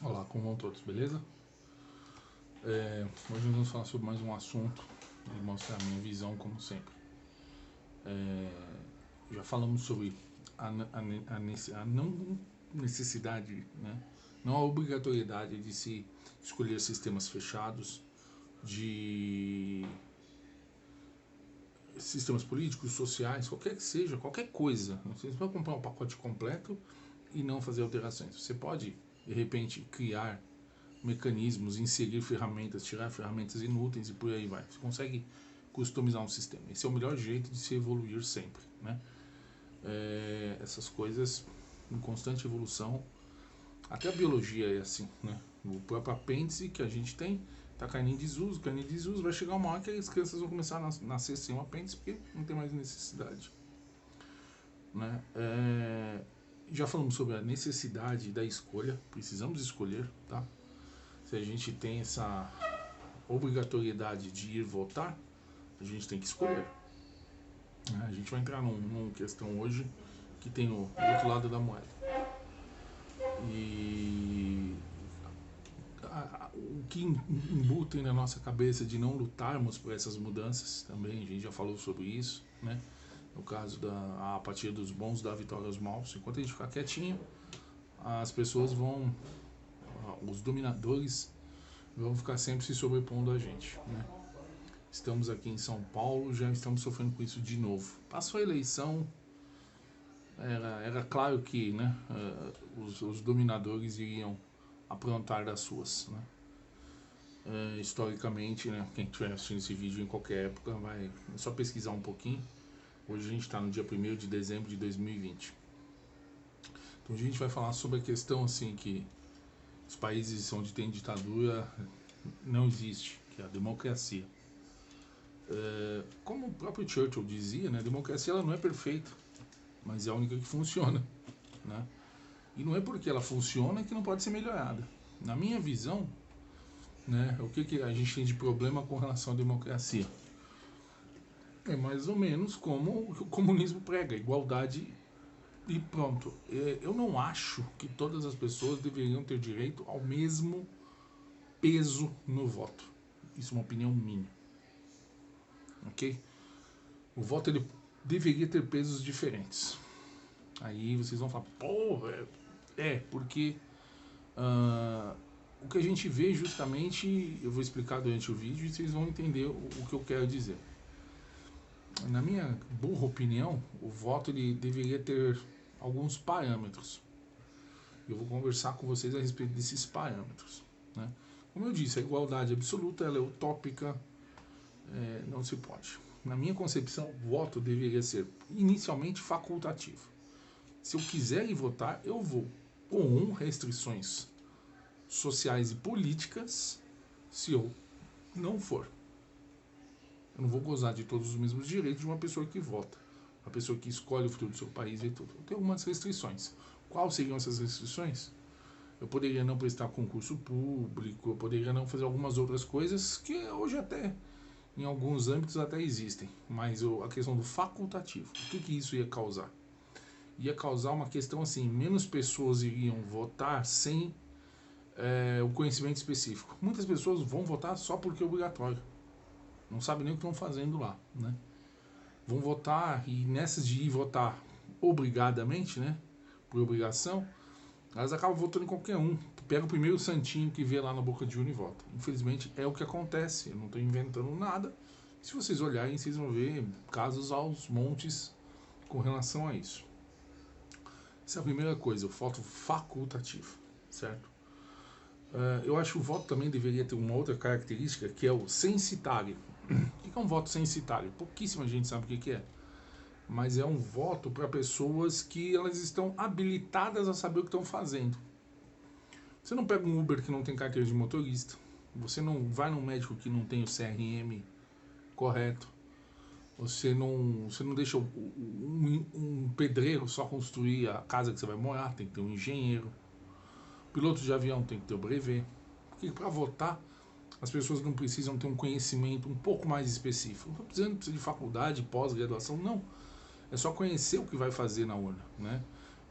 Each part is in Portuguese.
Olá, como vão todos, beleza? Hoje nós vamos falar sobre mais um assunto e mostrar a minha visão, como sempre. Já falamos sobre a não necessidade, né? Não a obrigatoriedade de se escolher sistemas fechados, de sistemas políticos, sociais, qualquer que seja, qualquer coisa. Você não pode comprar um pacote completo e não fazer alterações. Você pode, de repente, criar mecanismos, inserir ferramentas, tirar ferramentas inúteis e por aí vai. Você consegue customizar um sistema. Esse é o melhor jeito de se evoluir sempre, né? Essas coisas em constante evolução. Até a biologia é assim, né? O próprio apêndice que a gente tem está caindo em desuso, vai chegar uma hora que as crianças vão começar a nascer sem um apêndice porque não tem mais necessidade, né? Já falamos sobre a necessidade da escolha, precisamos escolher, tá? Se a gente tem essa obrigatoriedade de ir votar, a gente tem que escolher. A gente vai entrar numa questão hoje que tem o outro lado da moeda. E o que embutem na nossa cabeça de não lutarmos por essas mudanças também, a gente já falou sobre isso, né? No caso da apatia dos bons dá vitória aos maus. Enquanto a gente ficar quietinho, as pessoas vão, os dominadores vão ficar sempre se sobrepondo a gente, né? Estamos aqui em São Paulo, já estamos sofrendo com isso de novo. Passou a eleição, era claro que, né, os dominadores iriam aprontar das suas, né? Historicamente, né, quem estiver assistindo esse vídeo em qualquer época, é só pesquisar um pouquinho. Hoje a gente está no dia 1º de dezembro de 2020. Então a gente vai falar sobre a questão assim que os países onde tem ditadura não existe, que é a democracia. Como o próprio Churchill dizia, né, a democracia ela não é perfeita, mas é a única que funciona, né? E não é porque ela funciona que não pode ser melhorada. Na minha visão, né, o que a gente tem de problema com relação à democracia? É mais ou menos como o comunismo prega, igualdade e pronto. Eu não acho que todas as pessoas deveriam ter direito ao mesmo peso no voto. Isso é uma opinião minha. Ok? O voto ele deveria ter pesos diferentes. Aí vocês vão falar, pô, porque o que a gente vê justamente, eu vou explicar durante o vídeo e vocês vão entender o que eu quero dizer. Na minha burra opinião, o voto ele deveria ter alguns parâmetros. Eu vou conversar com vocês a respeito desses parâmetros, né? Como eu disse, a igualdade absoluta ela é utópica, não se pode. Na minha concepção, o voto deveria ser inicialmente facultativo. Se eu quiser ir votar, eu vou, com restrições sociais e políticas. Se eu não for, eu não vou gozar de todos os mesmos direitos de uma pessoa que vota, uma pessoa que escolhe o futuro do seu país e tudo. Tem algumas restrições. Quais seriam essas restrições? Eu poderia não prestar concurso público, eu poderia não fazer algumas outras coisas que hoje até, em alguns âmbitos até existem. Mas a questão do facultativo, o que isso ia causar? Ia causar uma questão assim, menos pessoas iriam votar sem o conhecimento específico. Muitas pessoas vão votar só porque é obrigatório. Não sabem nem o que estão fazendo lá, né? Vão votar e nessas de ir votar obrigadamente, né? Por obrigação, elas acabam votando em qualquer um. Pega o primeiro santinho que vê lá na boca de urna e vota. Infelizmente é o que acontece. Eu não estou inventando nada. Se vocês olharem, vocês vão ver casos aos montes com relação a isso. Essa é a primeira coisa, o voto facultativo, certo? Eu acho que o voto também deveria ter uma outra característica, que é o censitário. O que é um voto censitário? Pouquíssima gente sabe o que é. Mas é um voto para pessoas que elas estão habilitadas a saber o que estão fazendo. Você não pega um Uber que não tem carteira de motorista. Você não vai num médico que não tem o CRM correto. Você não deixa um pedreiro só construir a casa que você vai morar. Tem que ter um engenheiro. Piloto de avião tem que ter o brevet. Porque para votar, as pessoas não precisam ter um conhecimento um pouco mais específico. Não precisa de faculdade, pós-graduação, não. É só conhecer o que vai fazer na urna, né?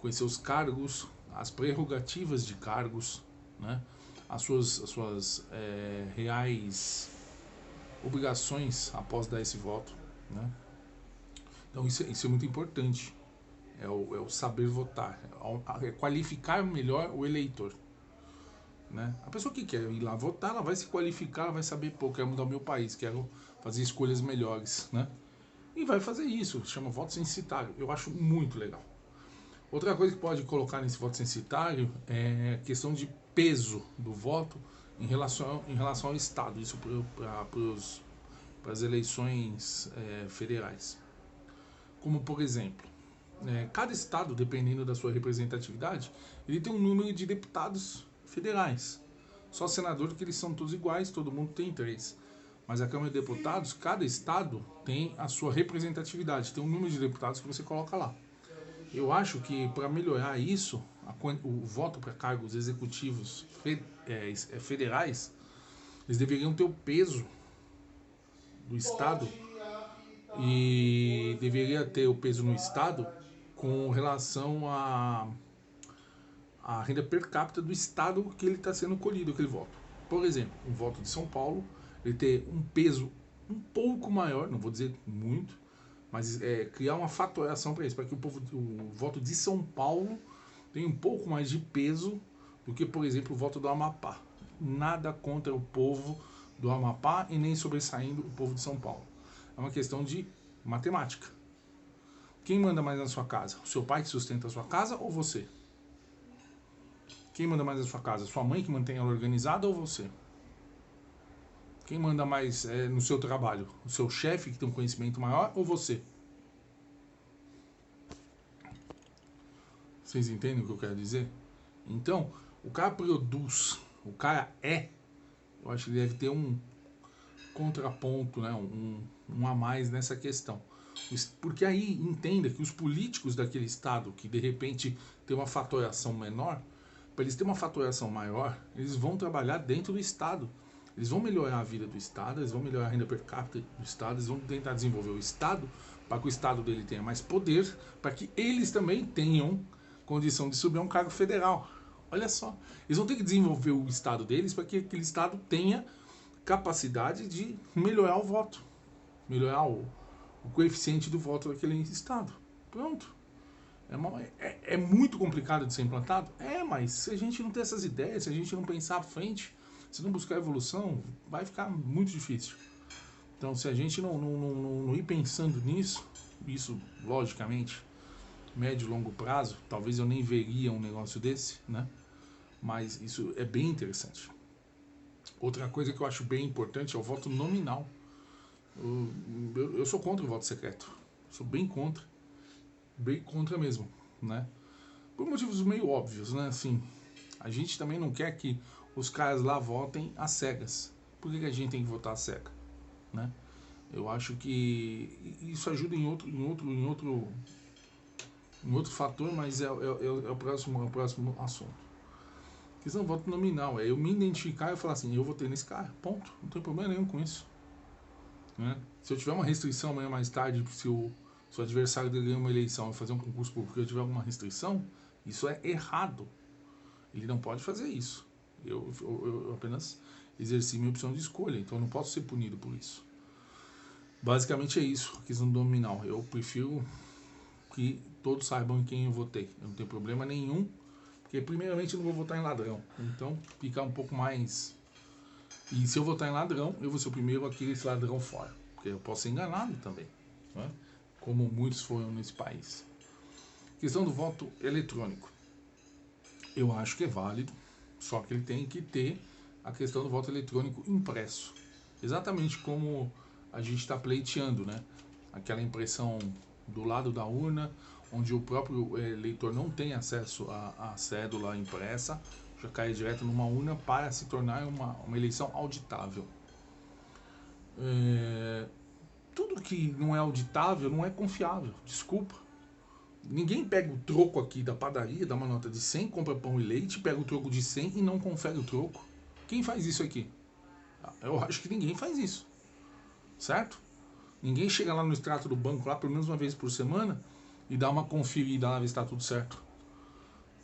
Conhecer os cargos, as prerrogativas de cargos, né, as suas reais obrigações após dar esse voto, né? Então isso é muito importante, é o saber votar, é qualificar melhor o eleitor, né? A pessoa que quer ir lá votar, ela vai se qualificar, ela vai saber, pô, quero mudar o meu país, quero fazer escolhas melhores, né? E vai fazer isso, chama voto censitário, eu acho muito legal. Outra coisa que pode colocar nesse voto censitário é a questão de peso do voto em relação ao Estado, isso para as eleições federais. Como, por exemplo, cada Estado, dependendo da sua representatividade, ele tem um número de deputados federais. Só senador que eles são todos iguais, todo mundo tem 3. Mas a Câmara de Deputados, cada Estado tem a sua representatividade, tem um número de deputados que você coloca lá. Eu acho que para melhorar isso, o voto para cargos executivos federais, eles deveriam ter o peso do Estado e deveria ter o peso no Estado com relação à renda per capita do Estado que ele está sendo colhido, aquele voto. Por exemplo, o voto de São Paulo, ele ter um peso um pouco maior, não vou dizer muito, mas criar uma fatoração para isso, para que o voto de São Paulo tenha um pouco mais de peso do que, por exemplo, o voto do Amapá. Nada contra o povo do Amapá e nem sobressaindo o povo de São Paulo. É uma questão de matemática. Quem manda mais na sua casa? O seu pai que sustenta a sua casa ou você? Quem manda mais na sua casa? Sua mãe que mantém ela organizada ou você? Quem manda mais no seu trabalho? O seu chefe que tem um conhecimento maior ou você? Vocês entendem o que eu quero dizer? Então, o cara produz, o cara eu acho que ele deve ter um contraponto, né? um a mais nessa questão. Porque aí entenda que os políticos daquele estado que de repente tem uma fatoração menor, para eles terem uma fatoração maior, eles vão trabalhar dentro do estado. Eles vão melhorar a vida do estado, eles vão melhorar a renda per capita do estado, eles vão tentar desenvolver o estado para que o estado dele tenha mais poder, para que eles também tenham condição de subir a um cargo federal. Olha só, eles vão ter que desenvolver o estado deles para que aquele estado tenha capacidade de melhorar o voto, melhorar o coeficiente do voto daquele estado. Pronto. É muito complicado de ser implantado? Mas se a gente não ter essas ideias, se a gente não pensar à frente, se não buscar evolução, vai ficar muito difícil. Então, se a gente não ir pensando nisso, isso, logicamente, médio e longo prazo, talvez eu nem veria um negócio desse, né? Mas isso é bem interessante. Outra coisa que eu acho bem importante é o voto nominal. Eu sou contra o voto secreto. Sou bem contra mesmo, né? Por motivos meio óbvios, né? Assim, a gente também não quer que os caras lá votem às cegas. Por que a gente tem que votar às cegas, né? Eu acho que isso ajuda em outro fator, mas é o próximo assunto. A questão do voto nominal é eu me identificar e falar assim, eu votei nesse cara, ponto. Não tem problema nenhum com isso, né? Se eu tiver uma restrição amanhã mais tarde, se o adversário dele ganhar uma eleição e fazer um concurso público e eu tiver alguma restrição, isso é errado. Ele não pode fazer isso. Eu apenas exerci minha opção de escolha, então eu não posso ser punido por isso. Basicamente é isso, a questão do nominal. Eu prefiro que todos saibam em quem eu votei. Eu não tenho problema nenhum, porque primeiramente eu não vou votar em ladrão. Então fica um pouco mais... E se eu votar em ladrão, eu vou ser o primeiro a querer esse ladrão fora. Porque eu posso ser enganado também, né? Como muitos foram nesse país. Questão do voto eletrônico. Eu acho que é válido, só que ele tem que ter a questão do voto eletrônico impresso. Exatamente como a gente está pleiteando, né? Aquela impressão do lado da urna, onde o próprio eleitor não tem acesso à cédula impressa, já cai direto numa urna para se tornar uma eleição auditável. Tudo que não é auditável não é confiável, desculpa. Ninguém pega o troco aqui da padaria, dá uma nota de 100, compra pão e leite, pega o troco de 100 e não confere o troco. Quem faz isso aqui? Eu acho que ninguém faz isso, certo? Ninguém chega lá no extrato do banco, lá pelo menos uma vez por semana, e dá uma conferida lá, ver se está tudo certo.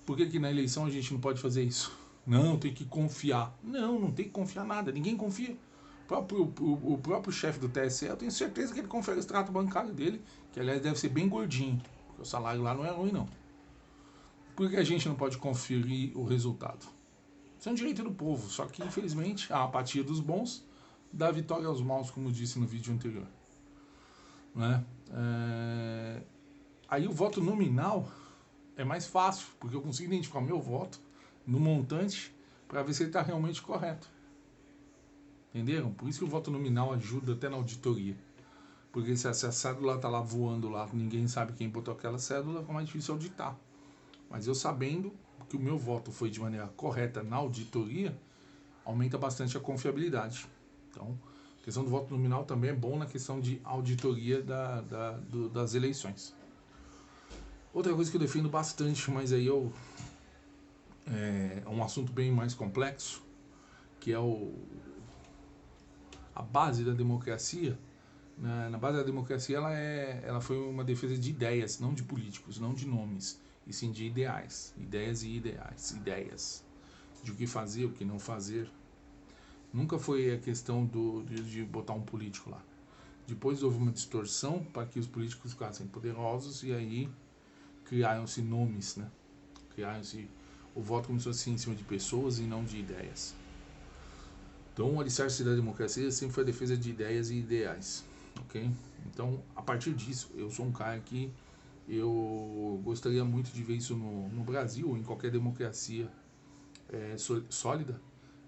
Por que na eleição a gente não pode fazer isso, Não, tem que confiar. Não, não tem que confiar nada, ninguém confia. O próprio chefe do TSE, eu tenho certeza que ele confere o extrato bancário dele, que aliás deve ser bem gordinho, porque o salário lá não é ruim não. Por que a gente não pode conferir o resultado? Isso é um direito do povo, só que infelizmente a apatia dos bons dá vitória aos maus, como eu disse no vídeo anterior. Né? Aí o voto nominal é mais fácil, porque eu consigo identificar o meu voto no montante para ver se ele está realmente correto. Entenderam? Por isso que o voto nominal ajuda até na auditoria. Porque se a cédula está lá voando lá, ninguém sabe quem botou aquela cédula, é mais difícil auditar. Mas eu sabendo que o meu voto foi de maneira correta na auditoria, aumenta bastante a confiabilidade. Então, a questão do voto nominal também é bom na questão de auditoria das eleições. Outra coisa que eu defendo bastante, mas aí é um assunto bem mais complexo, que é a base da democracia. Na base da democracia ela foi uma defesa de ideias, não de políticos, não de nomes, e sim de ideais, ideias e ideais, ideias de o que fazer, o que não fazer. Nunca foi a questão de botar um político lá. Depois houve uma distorção para que os políticos ficassem poderosos e aí criaram-se nomes, né? Criaram-se, o voto começou a ser em cima de pessoas e não de ideias. Então o alicerce da democracia sempre foi a defesa de ideias e ideais, ok? Então a partir disso eu sou um cara que eu gostaria muito de ver isso no Brasil ou em qualquer democracia sólida,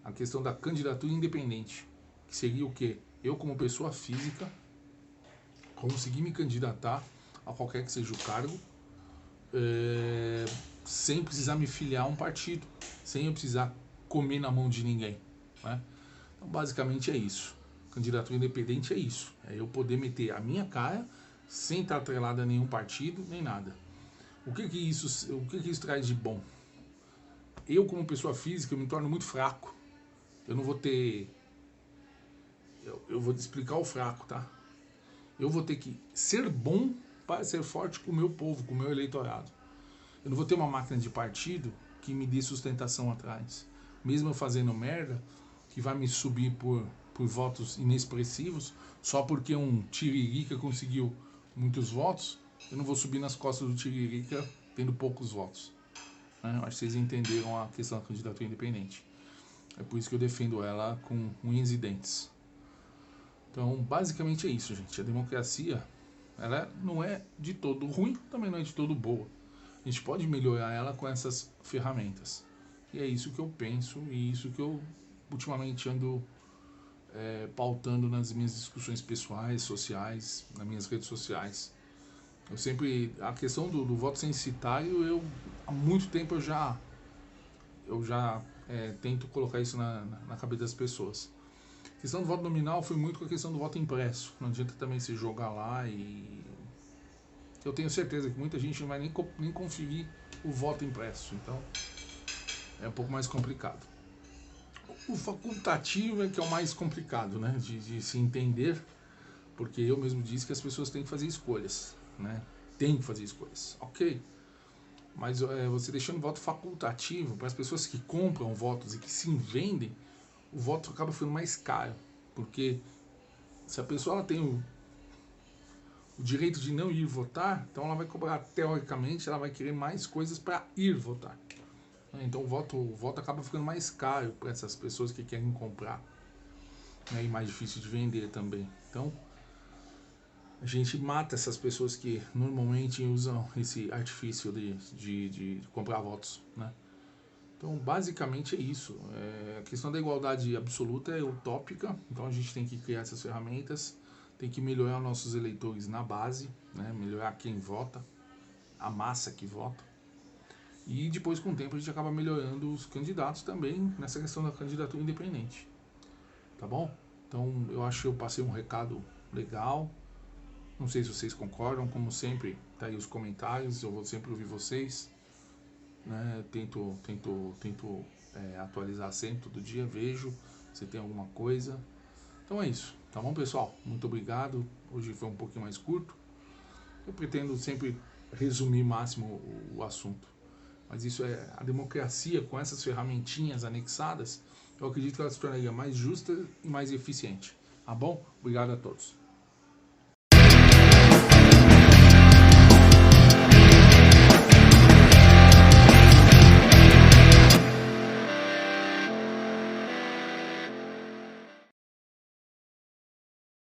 a questão da candidatura independente, que seria o quê? Eu como pessoa física conseguir me candidatar a qualquer que seja o cargo, sem precisar me filiar a um partido, sem eu precisar comer na mão de ninguém, né? Então basicamente é isso. Candidatura independente é isso, é eu poder meter a minha cara sem estar atrelado a nenhum partido nem nada. O que isso traz de bom? Eu como pessoa física eu me torno muito fraco. Eu não vou ter, eu vou te explicar o fraco, tá? Eu vou ter que ser bom para ser forte com o meu povo, com o meu eleitorado. Eu não vou ter uma máquina de partido que me dê sustentação atrás. Mesmo eu fazendo merda, que vai me subir por votos inexpressivos, só porque um tiririca conseguiu muitos votos, eu não vou subir nas costas do tiririca tendo poucos votos. Né? Acho que vocês entenderam a questão da candidatura independente. É por isso que eu defendo ela com unhas e dentes. Então, basicamente é isso, gente. A democracia, ela não é de todo ruim, também não é de todo boa. A gente pode melhorar ela com essas ferramentas. E é isso que eu penso e isso que eu ultimamente ando pautando nas minhas discussões pessoais, sociais, nas minhas redes sociais. Eu sempre, a questão do voto censitário, há muito tempo eu já tento colocar isso na cabeça das pessoas. A questão do voto nominal foi muito com a questão do voto impresso. Não adianta também se jogar lá e... Eu tenho certeza que muita gente não vai nem conferir o voto impresso. Então, é um pouco mais complicado. O facultativo é que é o mais complicado, né? De se entender, porque eu mesmo disse que as pessoas têm que fazer escolhas, né? Tem que fazer escolhas, ok? Mas você deixando o voto facultativo para as pessoas que compram votos e que se vendem, o voto acaba ficando mais caro, porque se a pessoa ela tem o direito de não ir votar, então ela vai cobrar, teoricamente, ela vai querer mais coisas para ir votar. Então o voto acaba ficando mais caro para essas pessoas que querem comprar, né, e mais difícil de vender também. Então a gente mata essas pessoas que normalmente usam esse artifício de comprar votos, né? Então basicamente é isso. A questão da igualdade absoluta é utópica, então a gente tem que criar essas ferramentas, tem que melhorar nossos eleitores na base, né? Melhorar quem vota, a massa que vota. E depois, com o tempo, a gente acaba melhorando os candidatos também nessa questão da candidatura independente. Tá bom? Então, eu acho que eu passei um recado legal. Não sei se vocês concordam. Como sempre, tá aí os comentários. Eu vou sempre ouvir vocês. Né? Tento atualizar sempre, todo dia. Vejo se tem alguma coisa. Então é isso. Tá bom, pessoal? Muito obrigado. Hoje foi um pouquinho mais curto. Eu pretendo sempre resumir máximo o assunto. mas isso é a democracia com essas ferramentinhas anexadas, eu acredito que ela se tornaria mais justa e mais eficiente. Tá bom? Obrigado a todos.